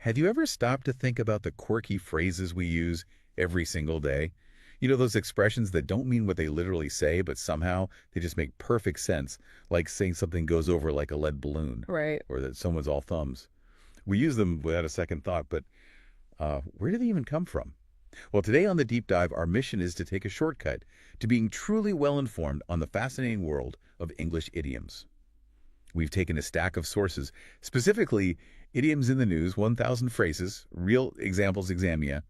Have you ever stopped to think about the quirky phrases we use every single day? You know, those expressions that don't mean what they literally say, but somehow they just make perfect sense, like saying something goes over like a lead balloon, Right. or that someone's all thumbs. We use them without a second thought, but where do they even come from? Well, today on the Deep Dive, our mission is to take a shortcut to being truly well-informed on the fascinating world of English idioms. We've taken a stack of sources, specifically Idioms in the News, 1,000 phrases, real examples examia,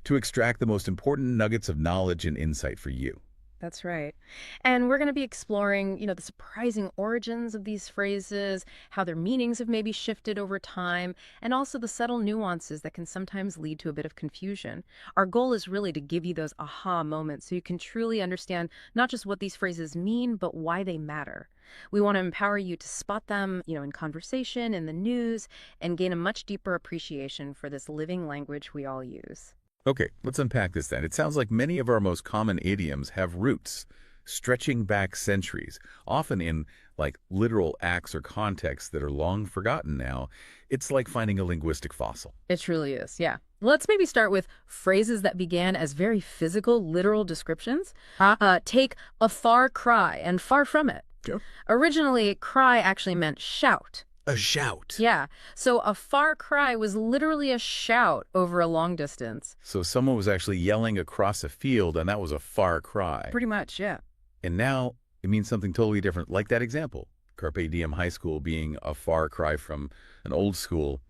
to extract the most important nuggets of knowledge and insight for you. That's right. And we're going to be exploring, the surprising origins of these phrases, how their meanings have maybe shifted over time, and also the subtle nuances that can sometimes lead to a bit of confusion. Our goal is really to give you those aha moments so you can truly understand not just what these phrases mean, but why they matter. We want to empower you to spot them, in conversation, in the news, and gain a much deeper appreciation for this living language we all use. Okay, let's unpack this then. It sounds like many of our most common idioms have roots stretching back centuries, often in like literal acts or contexts that are long forgotten now. It's like finding a linguistic fossil. It truly is, yeah. Let's maybe start with phrases that began as very physical, literal descriptions. Take a far cry and far from it. Sure. Originally, cry actually meant shout. A shout. Yeah, so a far cry was literally a shout over a long distance. So someone was actually yelling across a field, and that was a far cry. Pretty much, yeah. And now it means something totally different, like that example. Carpe Diem High School being a far cry from an old school.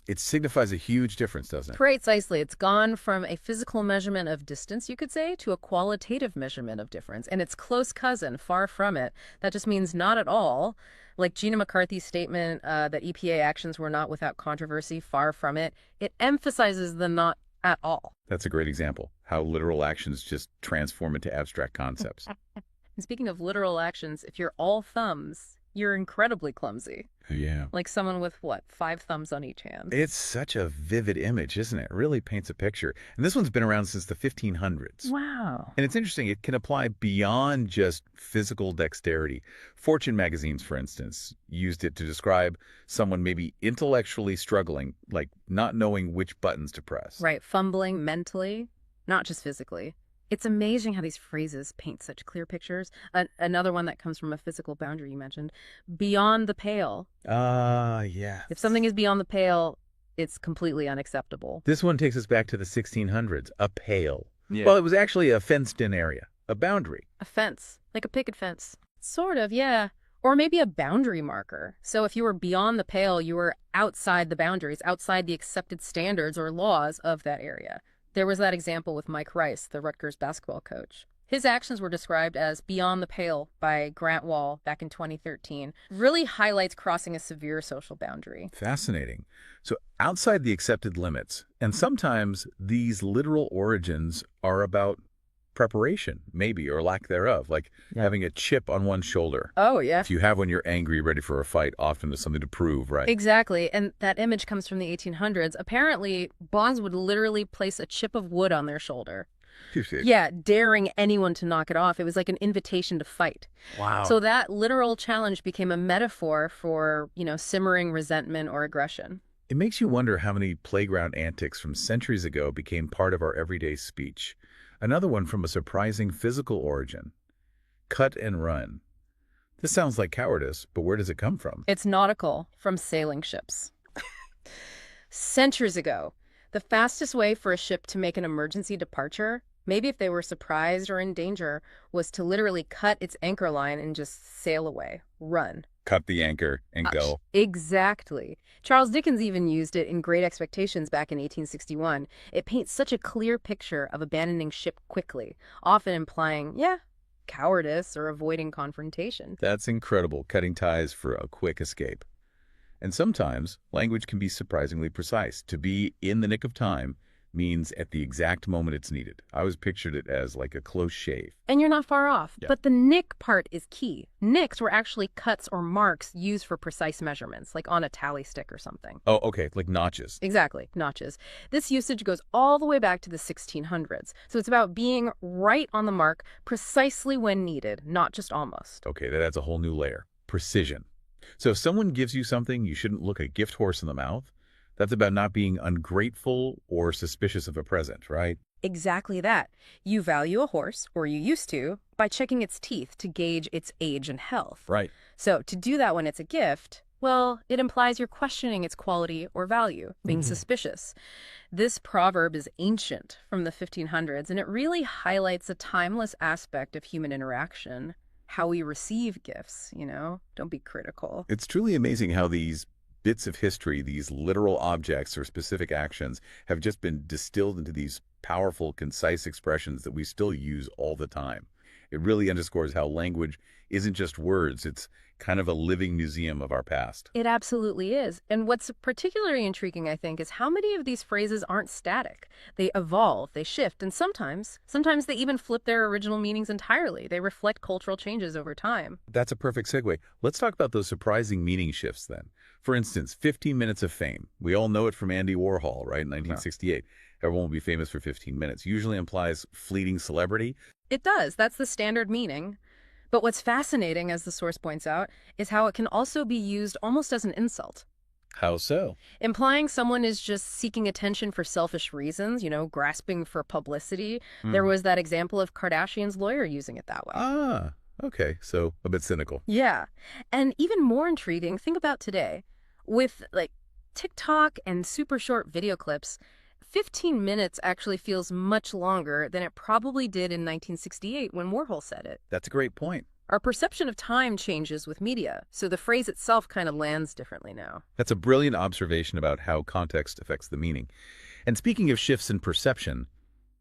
It signifies a huge difference, doesn't it? Precisely. It's gone from a physical measurement of distance, you could say, to a qualitative measurement of difference. And its close cousin, far from it, that just means not at all. Like Gina McCarthy's statement that EPA actions were not without controversy, far from it, it emphasizes the not at all. That's a great example, how literal actions just transform into abstract concepts. And speaking of literal actions, if you're all thumbs, you're incredibly clumsy. Yeah. Like someone with, what, 5 thumbs on each hand? It's such a vivid image, isn't it? It really paints a picture. And this one's been around since the 1500s. Wow. And it's interesting, it can apply beyond just physical dexterity. Fortune magazines, for instance, used it to describe someone maybe intellectually struggling, like not knowing which buttons to press. Right, fumbling mentally, not just physically. It's amazing how these phrases paint such clear pictures. Another one that comes from a physical boundary you mentioned, beyond the pale. Yeah. If something is beyond the pale, it's completely unacceptable. This one takes us back to the 1600s, a pale. Yeah. Well, it was actually a fenced-in area, a boundary. A fence, like a picket fence. Sort of, yeah. Or maybe a boundary marker. So if you were beyond the pale, you were outside the boundaries, outside the accepted standards or laws of that area. There was that example with Mike Rice, the Rutgers basketball coach. His actions were described as beyond the pale by Grant Wall back in 2013. Really highlights crossing a severe social boundary. Fascinating. So outside the accepted limits, and sometimes these literal origins are about preparation, maybe, or lack thereof, like having a chip on one shoulder. Oh, yeah. If you have when you're angry, ready for a fight, often there's something to prove, right? Exactly. And that image comes from the 1800s. Apparently, bonds would literally place a chip of wood on their shoulder. Yeah, daring anyone to knock it off. It was like an invitation to fight. Wow. So that literal challenge became a metaphor for, simmering resentment or aggression. It makes you wonder how many playground antics from centuries ago became part of our everyday speech. Another one from a surprising physical origin. Cut and run. This sounds like cowardice, but where does it come from? It's nautical, from sailing ships. Centuries ago, the fastest way for a ship to make an emergency departure, maybe if they were surprised or in danger, was to literally cut its anchor line and just sail away, run. Cut the anchor and go. Exactly. Charles Dickens even used it in Great Expectations back in 1861. It paints such a clear picture of abandoning ship quickly, often implying, cowardice or avoiding confrontation. That's incredible, cutting ties for a quick escape. And sometimes language can be surprisingly precise. To be in the nick of time means at the exact moment it's needed. I always pictured it as like a close shave. And you're not far off. Yeah. But the nick part is key. Nicks were actually cuts or marks used for precise measurements, like on a tally stick or something. Oh, okay, like notches. Exactly, notches. This usage goes all the way back to the 1600s. So it's about being right on the mark precisely when needed, not just almost. Okay, that adds a whole new layer. Precision. So if someone gives you something, you shouldn't look a gift horse in the mouth. That's about not being ungrateful or suspicious of a present, right? Exactly that. You value a horse, or you used to, by checking its teeth to gauge its age and health. Right. So to do that when it's a gift, well, it implies you're questioning its quality or value, being suspicious. This proverb is ancient, from the 1500s, and it really highlights a timeless aspect of human interaction. How we receive gifts, Don't be critical. It's truly amazing how these bits of history, these literal objects or specific actions, have just been distilled into these powerful, concise expressions that we still use all the time. It really underscores how language isn't just words, it's kind of a living museum of our past. It absolutely is. And what's particularly intriguing, I think, is how many of these phrases aren't static. They evolve, they shift, and sometimes they even flip their original meanings entirely. They reflect cultural changes over time. That's a perfect segue. Let's talk about those surprising meaning shifts then. For instance, 15 minutes of fame. We all know it from Andy Warhol, right, in 1968. Everyone will be famous for 15 minutes. Usually implies fleeting celebrity. It does. That's the standard meaning. But what's fascinating, as the source points out, is how it can also be used almost as an insult. How so? Implying someone is just seeking attention for selfish reasons, grasping for publicity. There was that example of Kardashian's lawyer using it that way. Ah, okay. So a bit cynical. Yeah. And even more intriguing, think about today. With TikTok and super short video clips, 15 minutes actually feels much longer than it probably did in 1968 when Warhol said it. That's a great point. Our perception of time changes with media, so the phrase itself kind of lands differently now. That's a brilliant observation about how context affects the meaning. And speaking of shifts in perception,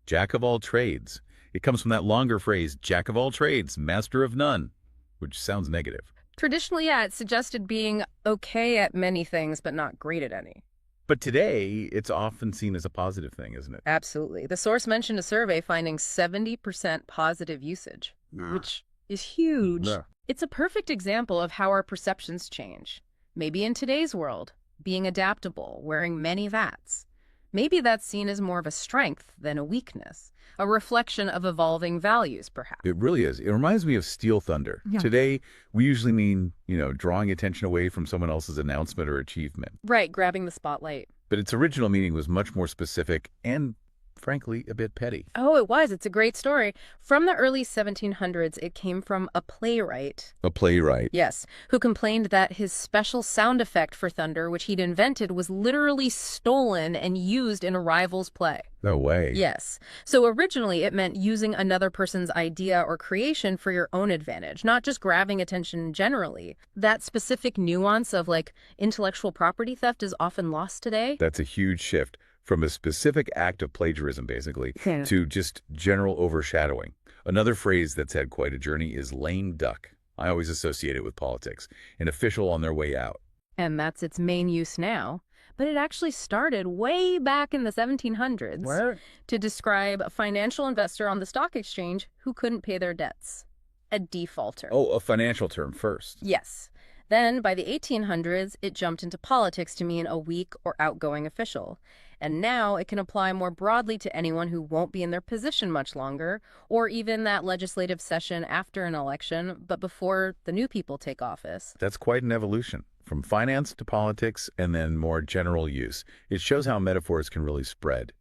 jack of all trades. It comes from that longer phrase, jack of all trades, master of none, which sounds negative. Traditionally, yeah, it suggested being okay at many things, but not great at any. But today, it's often seen as a positive thing, isn't it? Absolutely. The source mentioned a survey finding 70% positive usage, which is huge. It's a perfect example of how our perceptions change. Maybe in today's world, being adaptable, wearing many hats. Maybe that's seen as more of a strength than a weakness, a reflection of evolving values, perhaps. It really is. It reminds me of Steel Thunder. Yeah. Today, we usually mean, drawing attention away from someone else's announcement or achievement. Right, grabbing the spotlight. But its original meaning was much more specific and, frankly, a bit petty. Oh, it was. It's a great story. From the early 1700s, it came from a playwright. A playwright. Yes, who complained that his special sound effect for thunder, which he'd invented, was literally stolen and used in a rival's play. No way. Yes. So originally, it meant using another person's idea or creation for your own advantage, not just grabbing attention generally. That specific nuance of, intellectual property theft is often lost today. That's a huge shift. From a specific act of plagiarism, basically, to just general overshadowing. Another phrase that's had quite a journey is lame duck. I always associate it with politics, an official on their way out. And that's its main use now. But it actually started way back in the 1700s. Where? To describe a financial investor on the stock exchange who couldn't pay their debts. A defaulter. Oh, a financial term first. Yes. Then, by the 1800s, it jumped into politics to mean a weak or outgoing official. And now it can apply more broadly to anyone who won't be in their position much longer, or even that legislative session after an election, but before the new people take office. That's quite an evolution, from finance to politics and then more general use. It shows how metaphors can really spread.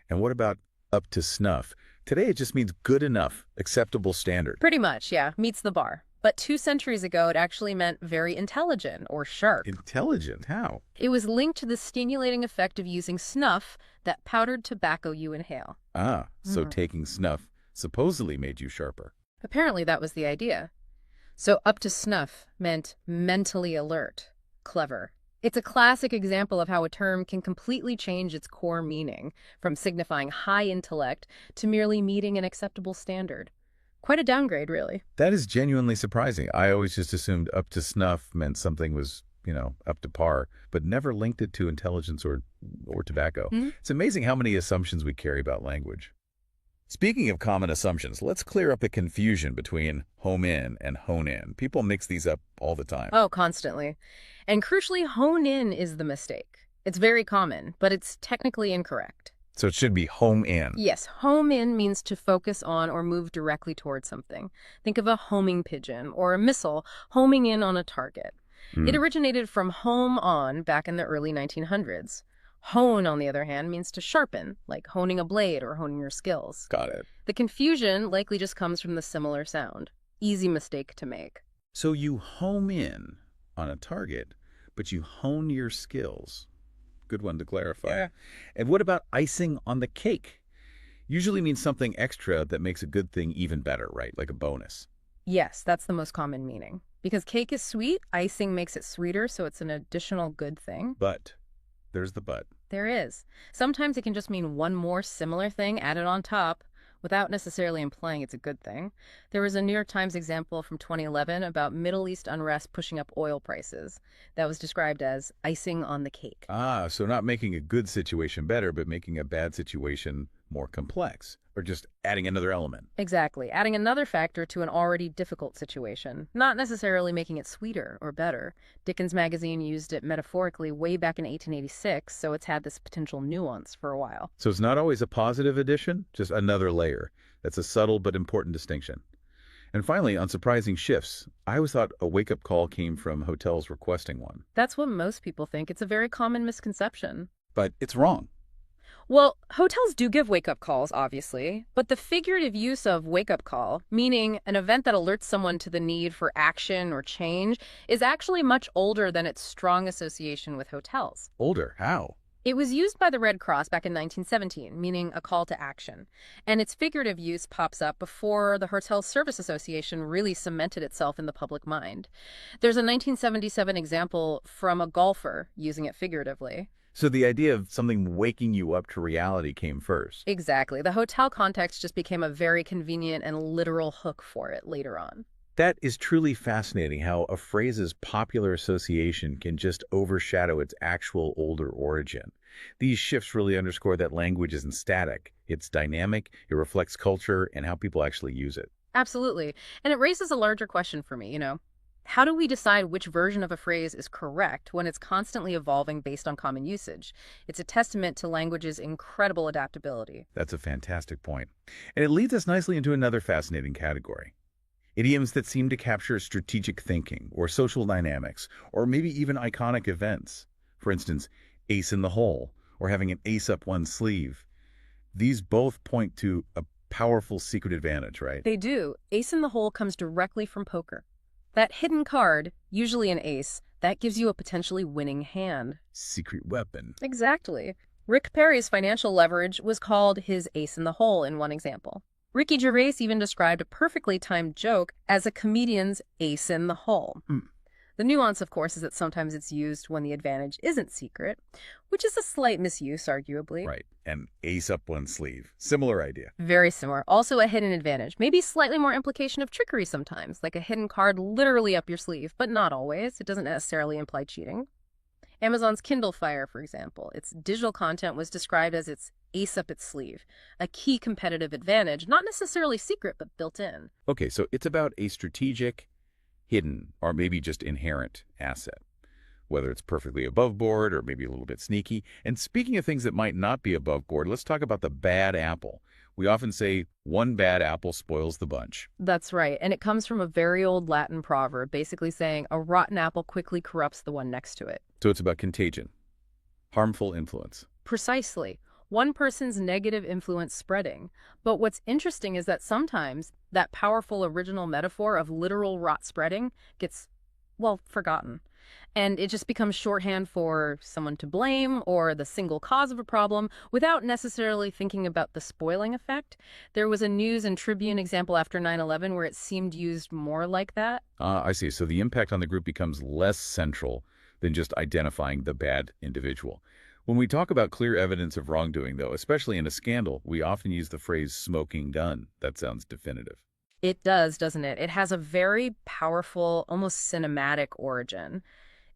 And what about up to snuff? Today it just means good enough, acceptable standard. Pretty much, yeah, meets the bar. But 2 centuries ago, it actually meant very intelligent or sharp. Intelligent? How? It was linked to the stimulating effect of using snuff, that powdered tobacco you inhale. Ah, so taking snuff supposedly made you sharper. Apparently that was the idea. So up to snuff meant mentally alert, clever. It's a classic example of how a term can completely change its core meaning, from signifying high intellect to merely meeting an acceptable standard. Quite a downgrade, really. That is genuinely surprising. I always just assumed up to snuff meant something was, up to par, but never linked it to intelligence or tobacco. It's amazing how many assumptions we carry about language. Speaking of common assumptions, let's clear up the confusion between home in and hone in. People mix these up all the time. Oh, constantly. And crucially, hone in is the mistake. It's very common, but it's technically incorrect. So it should be home in. Yes, home in means to focus on or move directly towards something. Think of a homing pigeon or a missile homing in on a target. It originated from home on back in the early 1900s. Hone, on the other hand, means to sharpen, like honing a blade or honing your skills. Got it. The confusion likely just comes from the similar sound. Easy mistake to make. So you home in on a target, but you hone your skills. Good one to clarify. Yeah. And what about icing on the cake? Usually means something extra that makes a good thing even better, right? Like a bonus. Yes, that's the most common meaning. Because cake is sweet, icing makes it sweeter, so it's an additional good thing. But, there's the but. There is. Sometimes it can just mean one more similar thing added on top without necessarily implying it's a good thing. There was a New York Times example from 2011 about Middle East unrest pushing up oil prices that was described as icing on the cake. Ah, so not making a good situation better, but making a bad situation more complex, or just adding another element. Exactly, adding another factor to an already difficult situation, not necessarily making it sweeter or better. Dickens magazine used it metaphorically way back in 1886, so it's had this potential nuance for a while. So it's not always a positive addition, just another layer. That's a subtle but important distinction. And finally, on surprising shifts, I always thought a wake-up call came from hotels requesting one. That's what most people think. It's a very common misconception. But it's wrong. Well, hotels do give wake-up calls, obviously, but the figurative use of wake-up call, meaning an event that alerts someone to the need for action or change, is actually much older than its strong association with hotels. Older? How? It was used by the Red Cross back in 1917, meaning a call to action. And its figurative use pops up before the Hotel Service Association really cemented itself in the public mind. There's a 1977 example from a golfer using it figuratively. So the idea of something waking you up to reality came first. Exactly. The hotel context just became a very convenient and literal hook for it later on. That is truly fascinating how a phrase's popular association can just overshadow its actual older origin. These shifts really underscore that language isn't static. It's dynamic, it reflects culture, and how people actually use it. Absolutely. And it raises a larger question for me, How do we decide which version of a phrase is correct when it's constantly evolving based on common usage? It's a testament to language's incredible adaptability. That's a fantastic point. And it leads us nicely into another fascinating category. Idioms that seem to capture strategic thinking or social dynamics, or maybe even iconic events. For instance, ace in the hole, or having an ace up one's sleeve. These both point to a powerful secret advantage, right? They do. Ace in the hole comes directly from poker. That hidden card, usually an ace, that gives you a potentially winning hand. Secret weapon. Exactly. Rick Perry's financial leverage was called his ace in the hole in one example. Ricky Gervais even described a perfectly timed joke as a comedian's ace in the hole. The nuance, of course, is that sometimes it's used when the advantage isn't secret, which is a slight misuse, arguably. Right. And ace up one's sleeve. Similar idea. Very similar. Also a hidden advantage. Maybe slightly more implication of trickery sometimes, like a hidden card literally up your sleeve, but not always. It doesn't necessarily imply cheating. Amazon's Kindle Fire, for example, its digital content was described as its ace up its sleeve, a key competitive advantage, not necessarily secret, but built in. Okay, so it's about a strategic, hidden, or maybe just inherent asset, whether it's perfectly above board or maybe a little bit sneaky. And speaking of things that might not be above board, let's talk about the bad apple. We often say one bad apple spoils the bunch. That's right, and it comes from a very old Latin proverb, basically saying a rotten apple quickly corrupts the one next to it. So it's about contagion, harmful influence. Precisely. One person's negative influence spreading. But what's interesting is that sometimes that powerful original metaphor of literal rot spreading gets, forgotten. And it just becomes shorthand for someone to blame or the single cause of a problem without necessarily thinking about the spoiling effect. There was a News and Tribune example after 9/11 where it seemed used more like that. I see. So the impact on the group becomes less central than just identifying the bad individual. When we talk about clear evidence of wrongdoing, though, especially in a scandal, we often use the phrase smoking gun. That sounds definitive. It does, doesn't it? It has a very powerful, almost cinematic origin.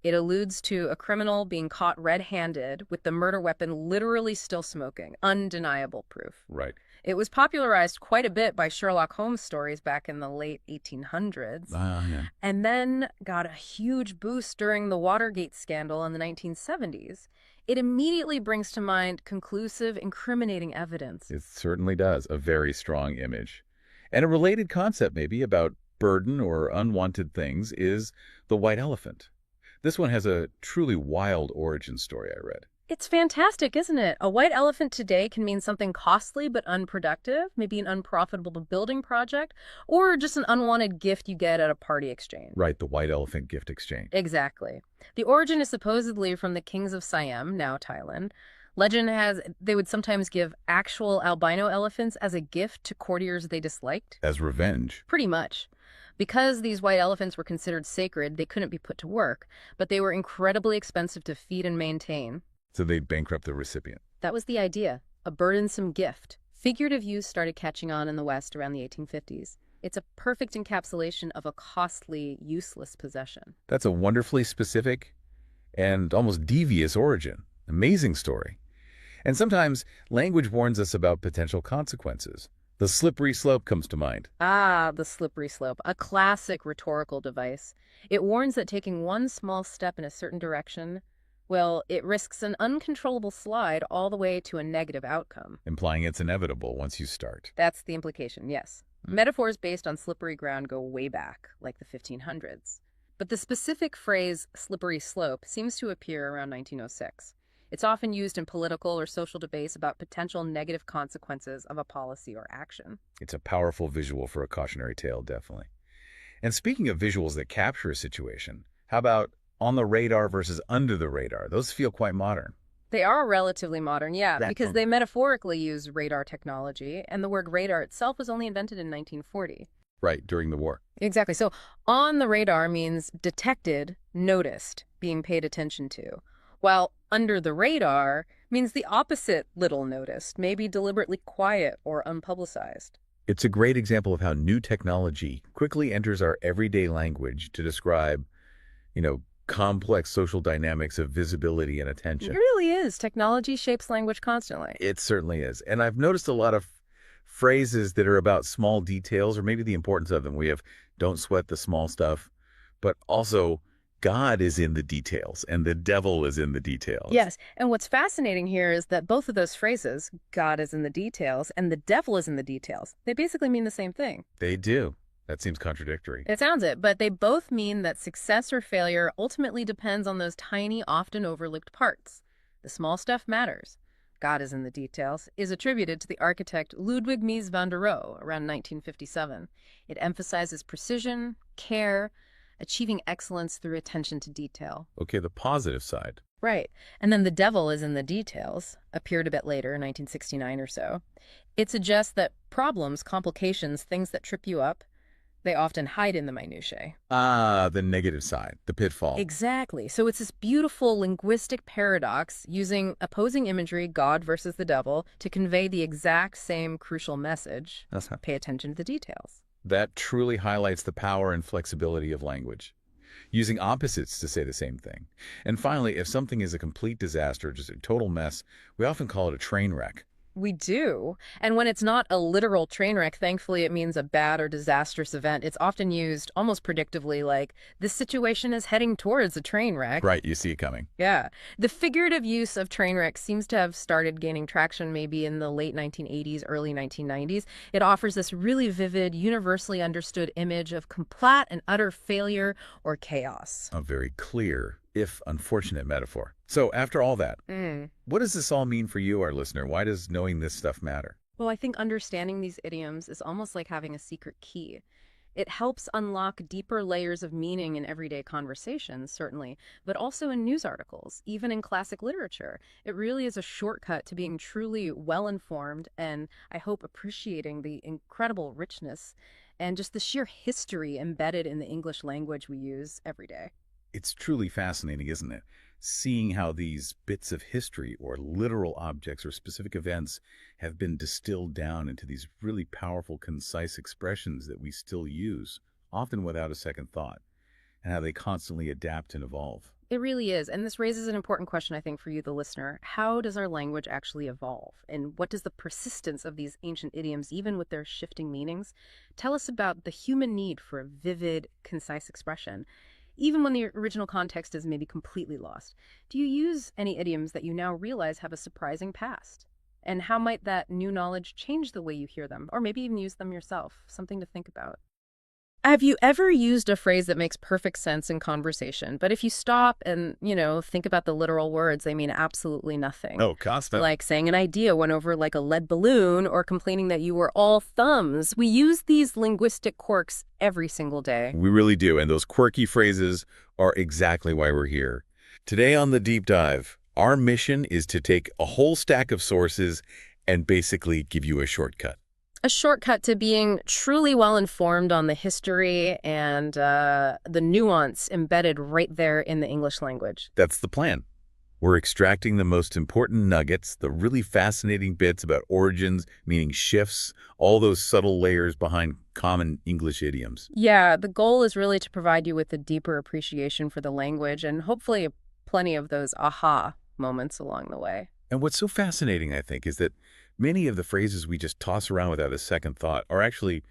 It alludes to a criminal being caught red-handed with the murder weapon literally still smoking. Undeniable proof. Right. It was popularized quite a bit by Sherlock Holmes stories back in the late 1800s, Yeah. and then got a huge boost during the Watergate scandal in the 1970s. It immediately brings to mind conclusive, incriminating evidence. It certainly does. A very strong image. And a related concept, maybe, about burden or unwanted things is the white elephant. This one has a truly wild origin story I read. It's fantastic, isn't it? A white elephant today can mean something costly but unproductive, maybe an unprofitable building project, or just an unwanted gift you get at a party exchange. Right, the white elephant gift exchange. Exactly. The origin is supposedly from the kings of Siam, now Thailand. Legend has they would sometimes give actual albino elephants as a gift to courtiers they disliked. As revenge. Pretty much. Because these white elephants were considered sacred, they couldn't be put to work, but they were incredibly expensive to feed and maintain. So they'd bankrupt the recipient. That was the idea, a burdensome gift. Figurative use started catching on in the West around the 1850s. It's a perfect encapsulation of a costly, useless possession. That's a wonderfully specific and almost devious origin. Amazing story. And sometimes language warns us about potential consequences. The slippery slope comes to mind. Ah, the slippery slope, a classic rhetorical device. It warns that taking one small step in a certain direction, well, it risks an uncontrollable slide all the way to a negative outcome. Implying it's inevitable once you start. That's the implication, yes. Metaphors based on slippery ground go way back, like the 1500s. But the specific phrase slippery slope seems to appear around 1906. It's often used in political or social debates about potential negative consequences of a policy or action. It's a powerful visual for a cautionary tale, definitely. And speaking of visuals that capture a situation, how about on the radar versus under the radar? Those feel quite modern. They are relatively modern, yeah, That's because they metaphorically use radar technology, and the word radar itself was only invented in 1940. Right, during the war. Exactly. So on the radar means detected, noticed, being paid attention to, while under the radar means the opposite, little noticed, maybe deliberately quiet or unpublicized. It's a great example of how new technology quickly enters our everyday language to describe, complex social dynamics of visibility and It attention. really is. Technology shapes language constantly. It certainly is. And I've noticed a lot of phrases that are about small details or maybe the importance of them. We have don't sweat the small stuff, but also God is in the details and the devil is in the details. Yes, and what's fascinating here is that both of those phrases, God is in the details and the devil is in the details, they basically mean the same thing. They do. That seems contradictory. It sounds it, but they both mean that success or failure ultimately depends on those tiny, often overlooked parts. The small stuff matters. God is in the details is attributed to the architect Ludwig Mies van der Rohe around 1957. It emphasizes precision, care, achieving excellence through attention to detail. Okay, the positive side. Right. And then the devil is in the details, appeared a bit later, 1969 or so. It suggests that problems, complications, things that trip you up, they often hide in the minutiae. Ah, the negative side, the pitfall. Exactly. So it's this beautiful linguistic paradox using opposing imagery, God versus the devil, to convey the exact same crucial message. Pay attention to the details. That truly highlights the power and flexibility of language, using opposites to say the same thing. And finally, if something is a complete disaster, just a total mess, we often call it a train wreck. We do. And when it's not a literal train wreck, thankfully it means a bad or disastrous event. It's often used almost predictively like, this situation is heading towards a train wreck. Right, you see it coming. Yeah. The figurative use of train wreck seems to have started gaining traction maybe in the late 1980s, early 1990s. It offers this really vivid, universally understood image of complete and utter failure or chaos. A very clear, if unfortunate metaphor. So after all that, what does this all mean for you, our listener? Why does knowing this stuff matter? Well, I think understanding these idioms is almost like having a secret key. It helps unlock deeper layers of meaning in everyday conversations, certainly, but also in news articles, even in classic literature. It really is a shortcut to being truly well-informed and, I hope, appreciating the incredible richness and just the sheer history embedded in the English language we use every day. It's truly fascinating, isn't it? Seeing how these bits of history or literal objects or specific events have been distilled down into these really powerful, concise expressions that we still use, often without a second thought, and how they constantly adapt and evolve. It really is. And this raises an important question, I think, for you, the listener. How does our language actually evolve? And what does the persistence of these ancient idioms, even with their shifting meanings, tell us about the human need for a vivid, concise expression, even when the original context is maybe completely lost? Do you use any idioms that you now realize have a surprising past? And how might that new knowledge change the way you hear them, or maybe even use them yourself? Something to think about. Have you ever used a phrase that makes perfect sense in conversation, but if you stop and, think about the literal words, they mean absolutely nothing? Oh, constantly. Like saying an idea went over like a lead balloon or complaining that you were all thumbs. We use these linguistic quirks every single day. We really do, and those quirky phrases are exactly why we're here. Today on The Deep Dive, our mission is to take a whole stack of sources and basically give you a shortcut. A shortcut to being truly well-informed on the history and the nuance embedded right there in the English language. That's the plan. We're extracting the most important nuggets, the really fascinating bits about origins, meaning shifts, all those subtle layers behind common English idioms. Yeah, the goal is really to provide you with a deeper appreciation for the language and hopefully plenty of those aha moments along the way. And what's so fascinating, I think, is that many of the phrases we just toss around without a second thought are actually,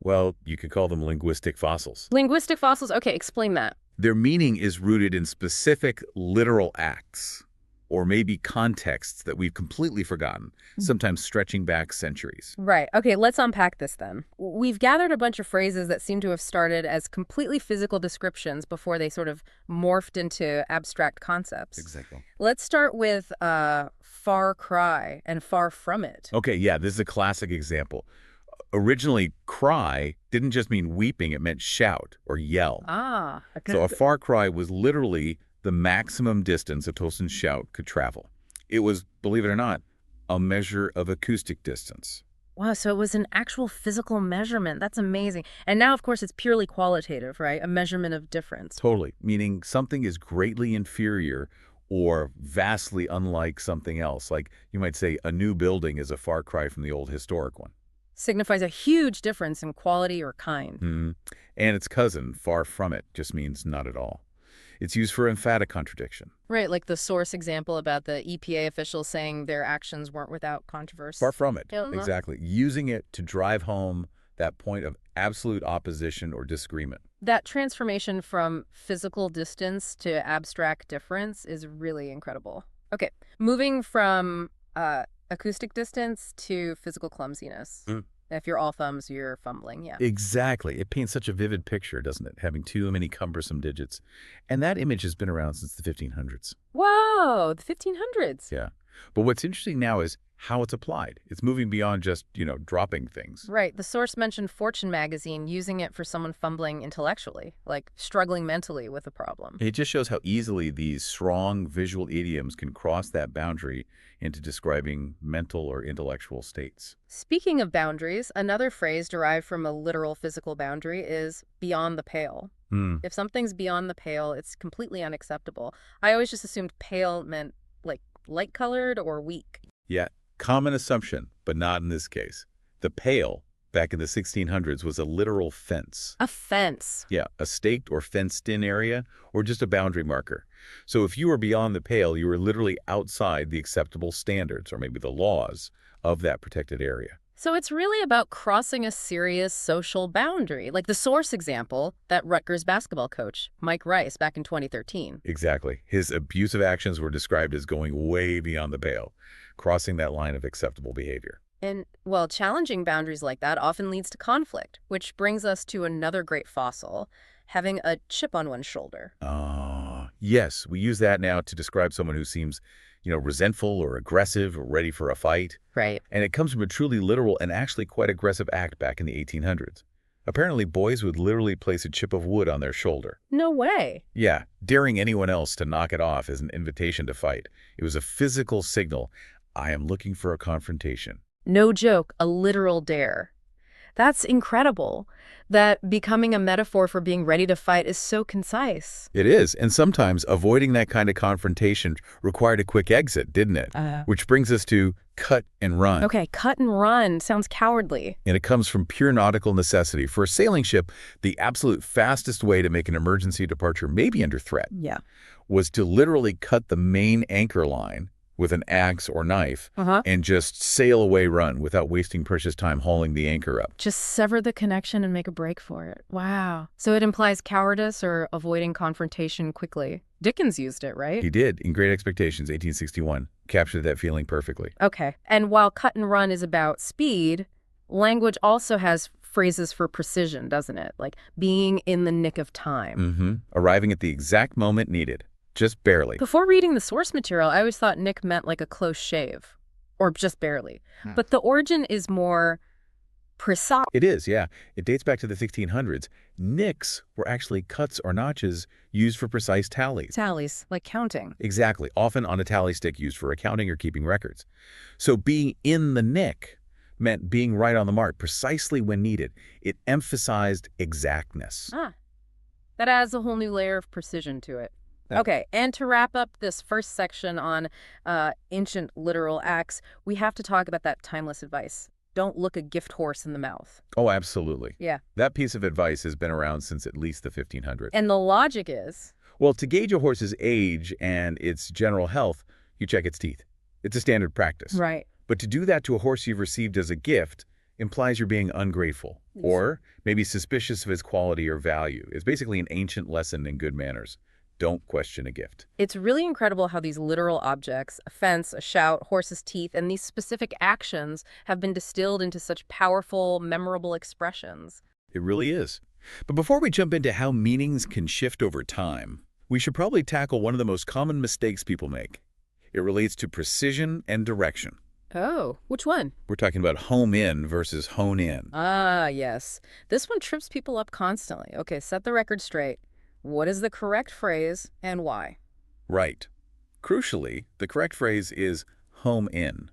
well, you could call them linguistic fossils. Linguistic fossils? Okay, explain that. Their meaning is rooted in specific literal acts, or maybe contexts that we've completely forgotten, sometimes stretching back centuries. Right. Okay, let's unpack this then. We've gathered a bunch of phrases that seem to have started as completely physical descriptions before they sort of morphed into abstract concepts. Exactly. Let's start with far cry and far from it. Okay, yeah, this is a classic example. Originally, cry didn't just mean weeping, it meant shout or yell. Ah, okay. So a far cry was literally the maximum distance a person's shout could travel. It was, believe it or not, a measure of acoustic distance. Wow, so it was an actual physical measurement. That's amazing. And now, of course, it's purely qualitative, right? A measurement of difference. Totally, meaning something is greatly inferior or vastly unlike something else. Like you might say a new building is a far cry from the old historic one. Signifies a huge difference in quality or kind. And its cousin, far from it, just means not at all. It's used for emphatic contradiction. Right, like the source example about the EPA officials saying their actions weren't without controversy. Far from it, Yeah. exactly. Using it to drive home that point of absolute opposition or disagreement. That transformation from physical distance to abstract difference is really incredible. Okay, moving from acoustic distance to physical clumsiness. If you're all thumbs, you're fumbling, yeah. Exactly. It paints such a vivid picture, doesn't it? Having too many cumbersome digits. And that image has been around since the 1500s. Wow, the 1500s. Yeah. But what's interesting now is how it's applied. It's moving beyond just, dropping things. Right. The source mentioned Fortune magazine using it for someone fumbling intellectually, like struggling mentally with a problem. It just shows how easily these strong visual idioms can cross that boundary into describing mental or intellectual states. Speaking of boundaries, another phrase derived from a literal physical boundary is beyond the pale. If something's beyond the pale, it's completely unacceptable. I always just assumed pale meant like light-colored or weak. Yeah, common assumption, but not in this case. The pale, back in the 1600s, was a literal fence. A fence. Yeah, a staked or fenced-in area, or just a boundary marker. So if you were beyond the pale, you were literally outside the acceptable standards, or maybe the laws, of that protected area. So it's really about crossing a serious social boundary, like the source example, that Rutgers basketball coach, Mike Rice, back in 2013. Exactly. His abusive actions were described as going way beyond the pale, crossing that line of acceptable behavior. And, well, challenging boundaries like that often leads to conflict, which brings us to another great fossil, having a chip on one's shoulder. Yes, we use that now to describe someone who seems, resentful or aggressive or ready for a fight. Right. And it comes from a truly literal and actually quite aggressive act back in the 1800s. Apparently, boys would literally place a chip of wood on their shoulder. No way. Yeah, daring anyone else to knock it off as an invitation to fight. It was a physical signal. I am looking for a confrontation. No joke, a literal dare. That's incredible. That becoming a metaphor for being ready to fight is so concise. It is, and sometimes avoiding that kind of confrontation required a quick exit, didn't it? Which brings us to cut and run. Okay, cut and run sounds cowardly. And it comes from pure nautical necessity. For a sailing ship, the absolute fastest way to make an emergency departure, maybe under threat, was to literally cut the main anchor line with an axe or knife and just sail away run without wasting precious time hauling the anchor up. Just sever the connection and make a break for it. Wow. So it implies cowardice or avoiding confrontation quickly. Dickens used it, right? He did, in Great Expectations, 1861. Captured that feeling perfectly. Okay. And while cut and run is about speed, language also has phrases for precision, doesn't it? Like being in the nick of time. Arriving at the exact moment needed. Just barely. Before reading the source material, I always thought nick meant like a close shave, or just barely. But the origin is more precise. It is, yeah. It dates back to the 1600s. Nicks were actually cuts or notches used for precise tallies. Tallies, like counting. Exactly, often on a tally stick used for accounting or keeping records. So being in the nick meant being right on the mark, precisely when needed. It emphasized exactness. That adds a whole new layer of precision to it. Okay, and to wrap up this first section on ancient literal acts, we have to talk about that timeless advice. Don't look a gift horse in the mouth. Oh, absolutely. Yeah. That piece of advice has been around since at least the 1500s. And the logic is? Well, to gauge a horse's age and its general health, you check its teeth. It's a standard practice. Right. But to do that to a horse you've received as a gift implies you're being ungrateful or maybe suspicious of its quality or value. It's basically an ancient lesson in good manners. Don't question a gift. It's really incredible how these literal objects, a fence, a shout, horse's teeth, and these specific actions have been distilled into such powerful, memorable expressions. It really is. But before we jump into how meanings can shift over time, we should probably tackle one of the most common mistakes people make. It relates to precision and direction. Oh, which one? We're talking about home in versus hone in. Ah, yes. This one trips people up constantly. Okay, set the record straight. What is the correct phrase and why? Right. Crucially, the correct phrase is home in.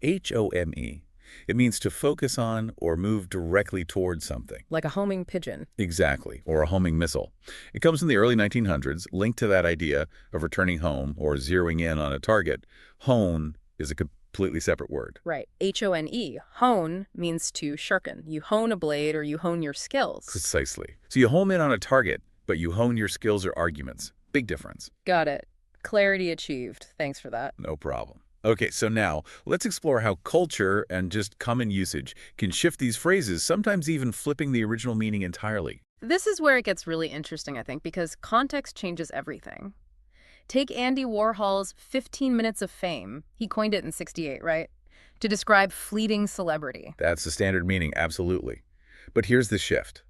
H-O-M-E. It means to focus on or move directly towards something. Like a homing pigeon. Exactly, or a homing missile. It comes from the early 1900s, linked to that idea of returning home or zeroing in on a target. Hone is a completely separate word. Right. H-O-N-E. Hone means to sharpen. You hone a blade or you hone your skills. Precisely. So you home in on a target, but you hone your skills or arguments. Big difference. Got it. Clarity achieved. Thanks for that. No problem. Okay, so now let's explore how culture and just common usage can shift these phrases, sometimes even flipping the original meaning entirely. This is where it gets really interesting, I think, because context changes everything. Take Andy Warhol's 15 minutes of fame. He coined it in '68, right? To describe fleeting celebrity. That's the standard meaning, absolutely. But here's the shift.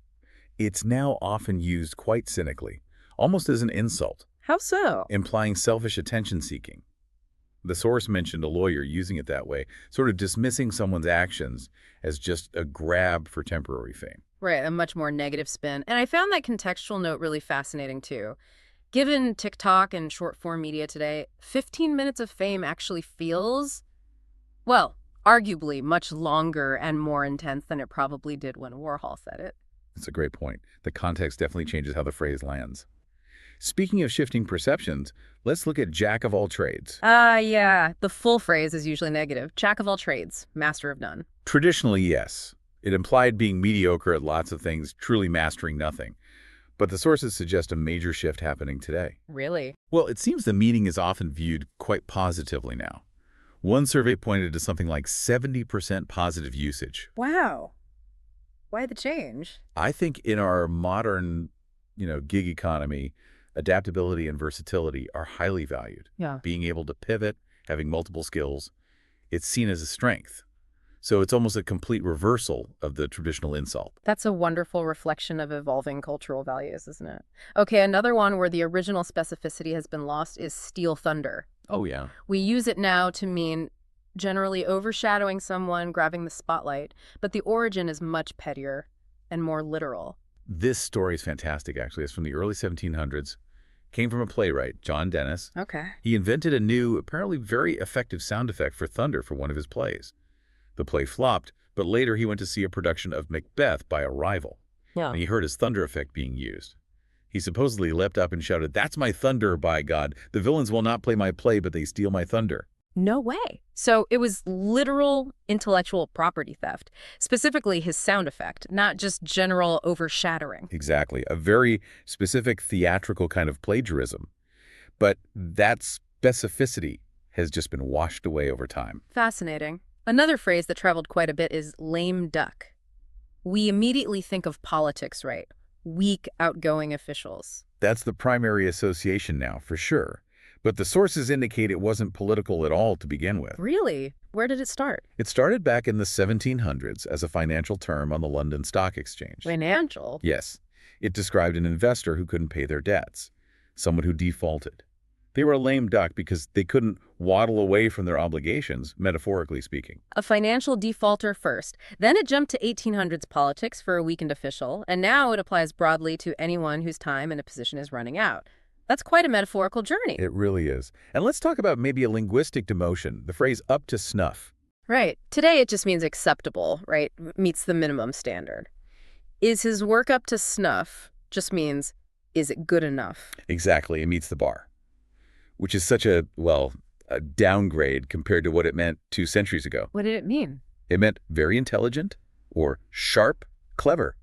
It's now often used quite cynically, almost as an insult. How so? Implying selfish attention-seeking. The source mentioned a lawyer using it that way, sort of dismissing someone's actions as just a grab for temporary fame. Right, a much more negative spin. And I found that contextual note really fascinating, too. Given TikTok and short-form media today, 15 minutes of fame actually feels, well, arguably much longer and more intense than it probably did when Warhol said it. That's a great point. The context definitely changes how the phrase lands. Speaking of shifting perceptions, let's look at jack of all trades. Yeah. The full phrase is usually negative. Jack of all trades, master of none. Traditionally, yes. It implied being mediocre at lots of things, truly mastering nothing. But the sources suggest a major shift happening today. Really? Well, it seems the meaning is often viewed quite positively now. One survey pointed to something like 70% positive usage. Wow. Why the change? I think in our modern, gig economy, adaptability and versatility are highly valued. Yeah. Being able to pivot, having multiple skills, it's seen as a strength. So it's almost a complete reversal of the traditional insult. That's a wonderful reflection of evolving cultural values, isn't it? Okay, another one where the original specificity has been lost is steal thunder. Oh, yeah. We use it now to mean generally overshadowing someone, grabbing the spotlight, but the origin is much pettier and more literal. This story is fantastic, actually. It's from the early 1700s. Came from a playwright, John Dennis. Okay. He invented a new, apparently very effective sound effect for thunder for one of his plays. The play flopped, but later he went to see a production of Macbeth by a rival. Yeah. And he heard his thunder effect being used. He supposedly leapt up and shouted, "That's my thunder, by God! The villains will not play my play, but they steal my thunder." No way. So it was literal intellectual property theft, specifically his sound effect, not just general overshadowing. Exactly. A very specific theatrical kind of plagiarism. But that specificity has just been washed away over time. Fascinating. Another phrase that traveled quite a bit is lame duck. We immediately think of politics, right? Weak, outgoing officials. That's the primary association now, for sure. But the sources indicate it wasn't political at all to begin with. Really? Where did it start? It started back in the 1700s as a financial term on the London Stock Exchange. Financial? Yes, it described an investor who couldn't pay their debts, someone who defaulted. They were a lame duck because they couldn't waddle away from their obligations, metaphorically speaking. A financial defaulter first. Then it jumped to 1800s politics for a weakened official, and now it applies broadly to anyone whose time in a position is running out. That's quite a metaphorical journey. It really is. And let's talk about maybe a linguistic demotion, the phrase up to snuff. Right. Today it just means acceptable, right? Meets the minimum standard. Is his work up to snuff just means, is it good enough? Exactly, it meets the bar, which is such a downgrade compared to what it meant 2 centuries ago. What did it mean? It meant very intelligent or sharp, clever.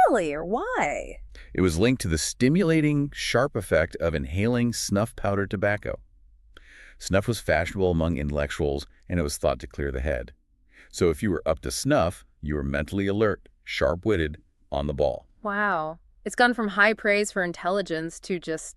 Really? Or why? It was linked to the stimulating, sharp effect of inhaling snuff-powdered tobacco. Snuff was fashionable among intellectuals, and it was thought to clear the head. So if you were up to snuff, you were mentally alert, sharp-witted, on the ball. Wow. It's gone from high praise for intelligence to just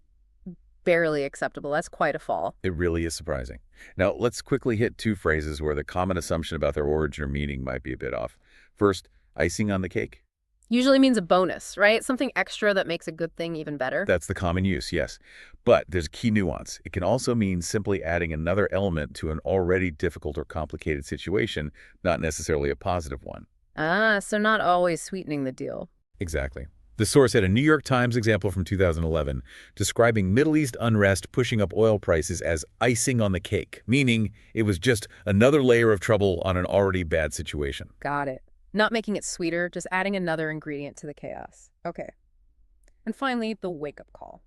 barely acceptable. That's quite a fall. It really is surprising. Now, let's quickly hit 2 phrases where the common assumption about their origin or meaning might be a bit off. First, icing on the cake. Usually means a bonus, right? Something extra that makes a good thing even better. That's the common use, yes. But there's a key nuance. It can also mean simply adding another element to an already difficult or complicated situation, not necessarily a positive one. Ah, so not always sweetening the deal. Exactly. The source had a New York Times example from 2011 describing Middle East unrest pushing up oil prices as icing on the cake, meaning it was just another layer of trouble on an already bad situation. Got it. Not making it sweeter, just adding another ingredient to the chaos. Okay. And finally, the wake-up call.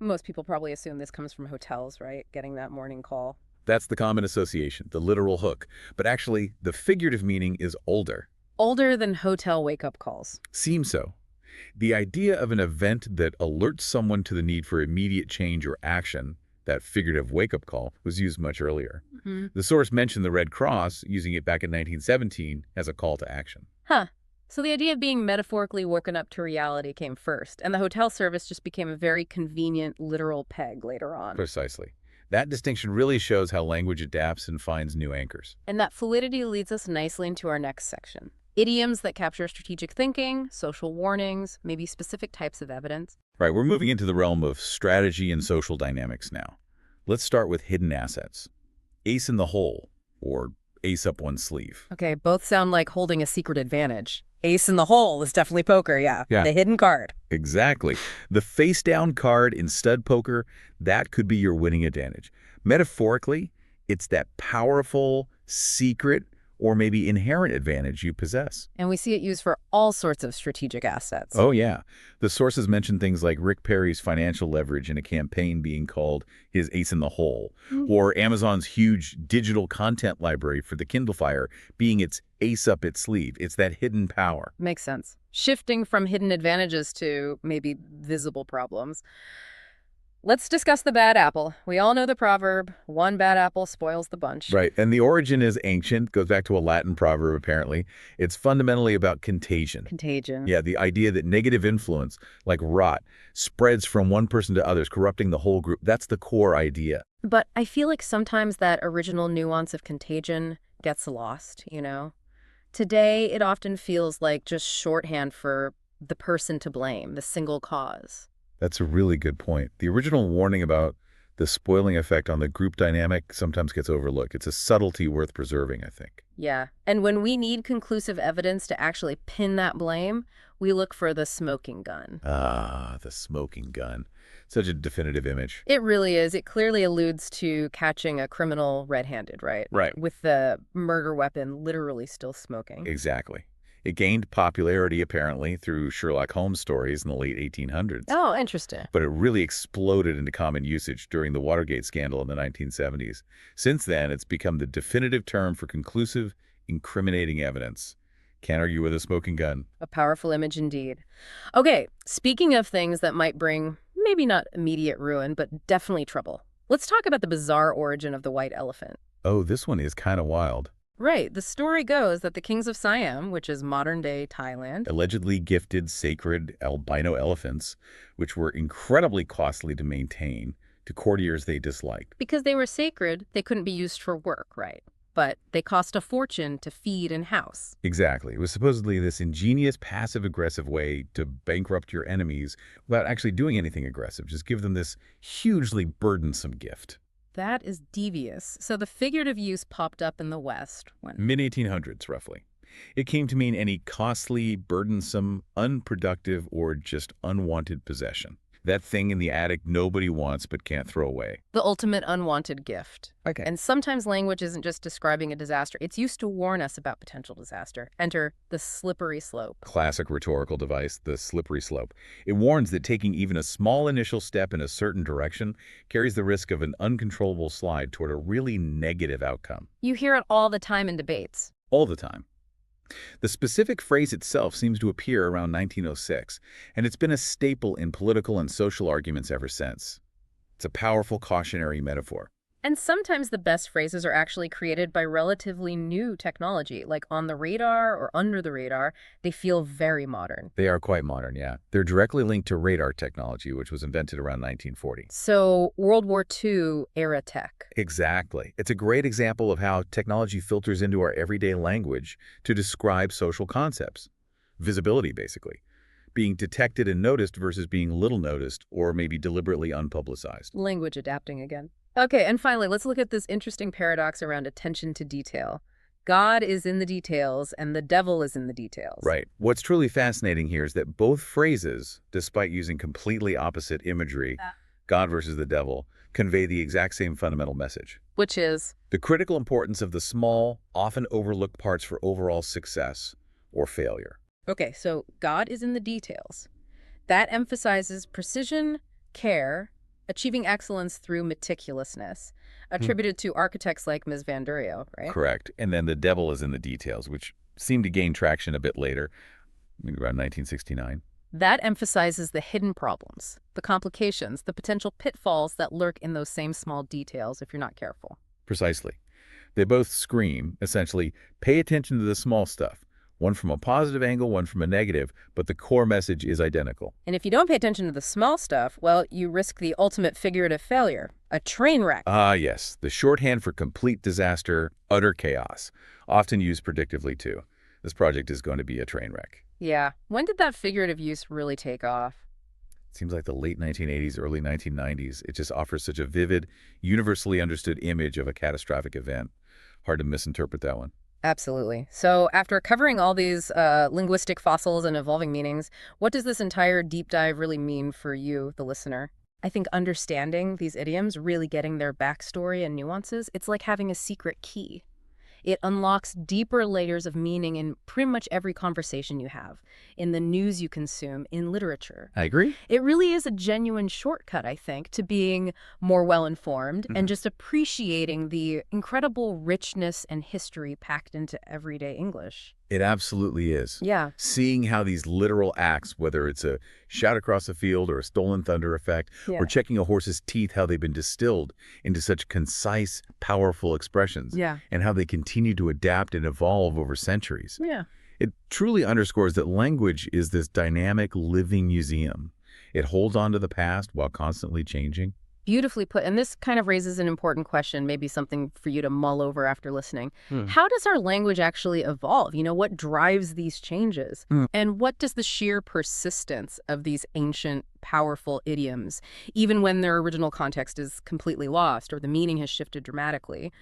Most people probably assume this comes from hotels, right? Getting that morning call. That's the common association, the literal hook. But actually, the figurative meaning is older. Older than hotel wake-up calls. Seems so. The idea of an event that alerts someone to the need for immediate change or action, that figurative wake-up call, was used much earlier. The source mentioned the Red Cross, using it back in 1917 as a call to action. Huh. So the idea of being metaphorically woken up to reality came first, and the hotel service just became a very convenient, literal peg later on. Precisely. That distinction really shows how language adapts and finds new anchors. And that fluidity leads us nicely into our next section. Idioms that capture strategic thinking, social warnings, maybe specific types of evidence. Right, we're moving into the realm of strategy and social dynamics now. Let's start with hidden assets. Ace in the hole, or ace up one sleeve. Okay, both sound like holding a secret advantage. Ace in the hole is definitely poker, yeah. Yeah. The hidden card. Exactly. The face-down card in stud poker, that could be your winning advantage. Metaphorically, it's that powerful, secret, or maybe inherent advantage you possess. And we see it used for all sorts of strategic assets. Oh, yeah. The sources mention things like Rick Perry's financial leverage in a campaign being called his ace in the hole, or Amazon's huge digital content library for the Kindle Fire being its ace up its sleeve. It's that hidden power. Makes sense. Shifting from hidden advantages to maybe visible problems. Let's discuss the bad apple. We all know the proverb, one bad apple spoils the bunch. Right, and the origin is ancient, goes back to a Latin proverb apparently. It's fundamentally about contagion. Contagion. Yeah, the idea that negative influence, like rot, spreads from one person to others, corrupting the whole group. That's the core idea. But I feel like sometimes that original nuance of contagion gets lost, you know? Today, it often feels like just shorthand for the person to blame, the single cause. That's a really good point. The original warning about the spoiling effect on the group dynamic sometimes gets overlooked. It's a subtlety worth preserving, I think. Yeah. And when we need conclusive evidence to actually pin that blame, we look for the smoking gun. Ah, the smoking gun. Such a definitive image. It really is. It clearly alludes to catching a criminal red-handed, right? Right. With the murder weapon literally still smoking. Exactly. It gained popularity, apparently, through Sherlock Holmes stories in the late 1800s. Oh, interesting. But it really exploded into common usage during the Watergate scandal in the 1970s. Since then, it's become the definitive term for conclusive, incriminating evidence. Can't argue with a smoking gun. A powerful image indeed. Okay, speaking of things that might bring maybe not immediate ruin, but definitely trouble. Let's talk about the bizarre origin of the white elephant. Oh, this one is kind of wild. Right. The story goes that the kings of Siam, which is modern-day Thailand, Allegedly gifted sacred albino elephants, which were incredibly costly to maintain, to courtiers they disliked. Because they were sacred, they couldn't be used for work, right? But they cost a fortune to feed and house. Exactly. It was supposedly this ingenious, passive-aggressive way to bankrupt your enemies without actually doing anything aggressive. Just give them this hugely burdensome gift. That is devious. So the figurative use popped up in the West when... Mid-1800s, roughly. It came to mean any costly, burdensome, unproductive, or just unwanted possession. That thing in the attic nobody wants but can't throw away. The ultimate unwanted gift. Okay. And sometimes language isn't just describing a disaster. It's used to warn us about potential disaster. Enter the slippery slope. Classic rhetorical device, the slippery slope. It warns that taking even a small initial step in a certain direction carries the risk of an uncontrollable slide toward a really negative outcome. You hear it all the time in debates. All the time. The specific phrase itself seems to appear around 1906, and it's been a staple in political and social arguments ever since. It's a powerful cautionary metaphor. And sometimes the best phrases are actually created by relatively new technology, like on the radar or under the radar. They feel very modern. They are quite modern, yeah. They're directly linked to radar technology, which was invented around 1940. So World War II era tech. Exactly. It's a great example of how technology filters into our everyday language to describe social concepts. Visibility, basically. Being detected and noticed versus being little noticed or maybe deliberately unpublicized. Language adapting again. Okay, and finally, let's look at this interesting paradox around attention to detail. God is in the details and the devil is in the details. Right. What's truly fascinating here is that both phrases, despite using completely opposite imagery, God versus the devil, convey the exact same fundamental message. Which is? The critical importance of the small, often overlooked parts for overall success or failure. Okay, so God is in the details. That emphasizes precision, care, achieving excellence through meticulousness, attributed to architects like Ms. Van der Rohe, right? Correct. And then the devil is in the details, which seemed to gain traction a bit later, maybe around 1969. That emphasizes the hidden problems, the complications, the potential pitfalls that lurk in those same small details if you're not careful. Precisely. They both scream, essentially, pay attention to the small stuff. One from a positive angle, one from a negative, but the core message is identical. And if you don't pay attention to the small stuff, well, you risk the ultimate figurative failure, a train wreck. Ah, yes, the shorthand for complete disaster, utter chaos, often used predictively too. This project is going to be a train wreck. Yeah. When did that figurative use really take off? It seems like the late 1980s, early 1990s. It just offers such a vivid, universally understood image of a catastrophic event. Hard to misinterpret that one. Absolutely. So after covering all these linguistic fossils and evolving meanings, what does this entire deep dive really mean for you, the listener? I think understanding these idioms, really getting their backstory and nuances, it's like having a secret key. It unlocks deeper layers of meaning in pretty much every conversation you have, in the news you consume, in literature. I agree. It really is a genuine shortcut, I think, to being more well-informed and just appreciating the incredible richness and history packed into everyday English. It absolutely is. Yeah. Seeing how these literal acts, whether it's a shout across the field or a stolen thunder effect, or checking a horse's teeth, how they've been distilled into such concise, powerful expressions, and how they continue to adapt and evolve over centuries. Yeah. It truly underscores that language is this dynamic, living museum. It holds on to the past while constantly changing. Beautifully put. And this kind of raises an important question, maybe something for you to mull over after listening. How does our language actually evolve? You know, what drives these changes? And what does the sheer persistence of these ancient, powerful idioms, even when their original context is completely lost or the meaning has shifted dramatically,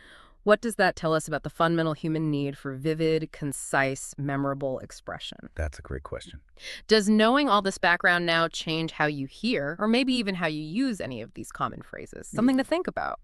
what does that tell us about the fundamental human need for vivid, concise, memorable expression? That's a great question. Does knowing all this background now change how you hear, or maybe even how you use any of these common phrases? Something to think about.